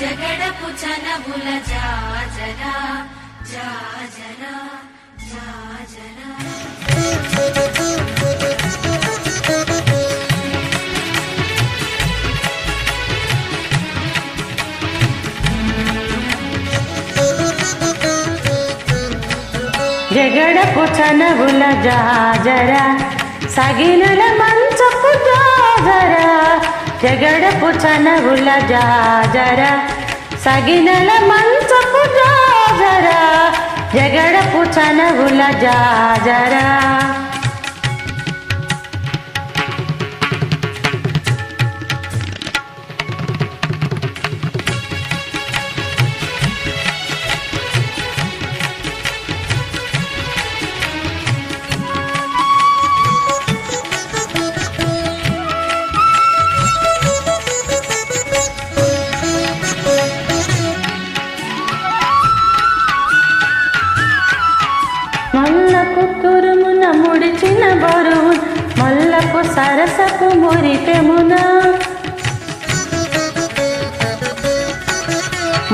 జగడపు చనవుల జాజరా జాజరా జాజరా జగడపు చనవుల జాజరా సగినల మంచపు జాజరా జగడపు చనవుల జాజరా సగినల మంచపు జాజరా జగడపు చనవుల జాజరా మల్లకు తురుమున ముడిచిన బరువు మల్లకు సరసపు మురిపెమున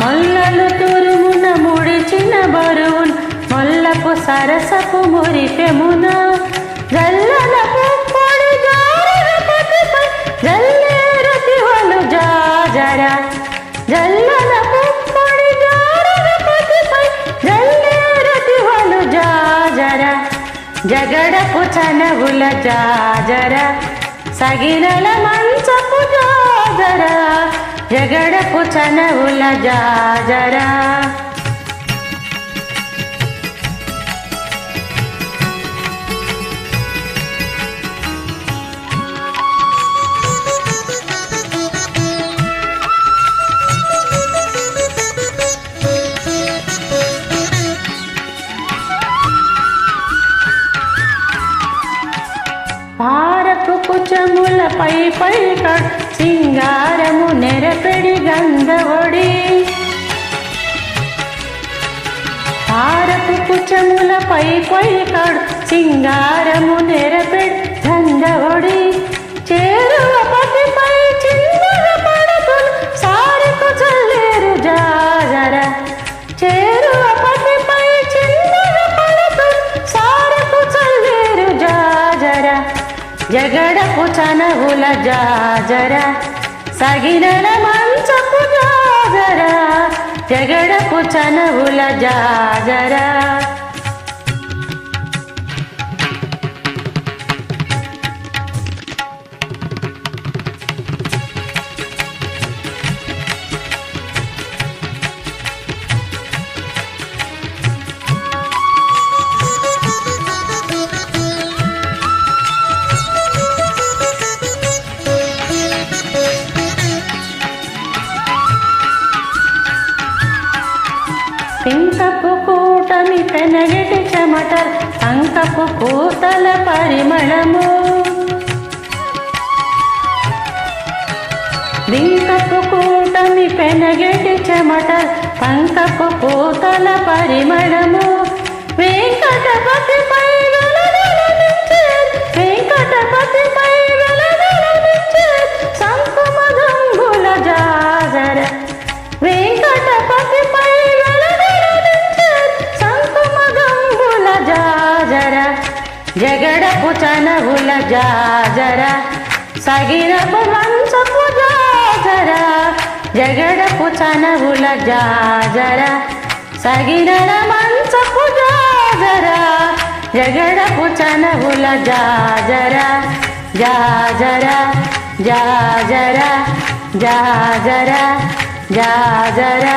మల్లలు తురుమున ముడిచిన బరువు మల్లకు సరసపు మురిపెమున జల్లలకు పొడి జారపతిపై జల్లేరతి వలు జాజరా జల్లలకు పొడి జారపతిపై జల్లేరతి వలు జాజరా జగడపు చనవుల జాజరా సగినల మంచపు జాజరా జగడపు చనవుల జాజరా హారపు కుచముల పై కడు సింగారము నెరపెడి గంగవడి హారపు కుచముల పై కడు సింగారము నెరపెడి గంగవడి చేరువ పతిపై చిన్నర పడతులు సారికు చల్లేరు జాజరా చేరువ పతిపై చిన్నర పడతులు సారికు చల్లేరు జాజరా జగడపు చనవుల జాజరా సగినల మంచపు జాజరా జగడపు చనవుల జాజరా పింకపు కూటమి పెనగటి చెమటల్ అంకపు పూతల పరిమళము పింకపు కూటమి పెనగటి చెమటల్ పంకపు పూతల పరిమళము వెంకటపతిపై వెలవెలనిచ్చే వెంకటపతిపై వెలవెలనిచ్చే సంకుమదంబుల జాజరా వెంకటపతిపై జగడపు చనవుల జాజరా సగినపు మంచపు జాజరా జగడపు చనవుల జాజరా సగినల మంచపు జాజరా జగడపు చనవుల జాజరా జాజరా జాజరా జాజరా జాజరా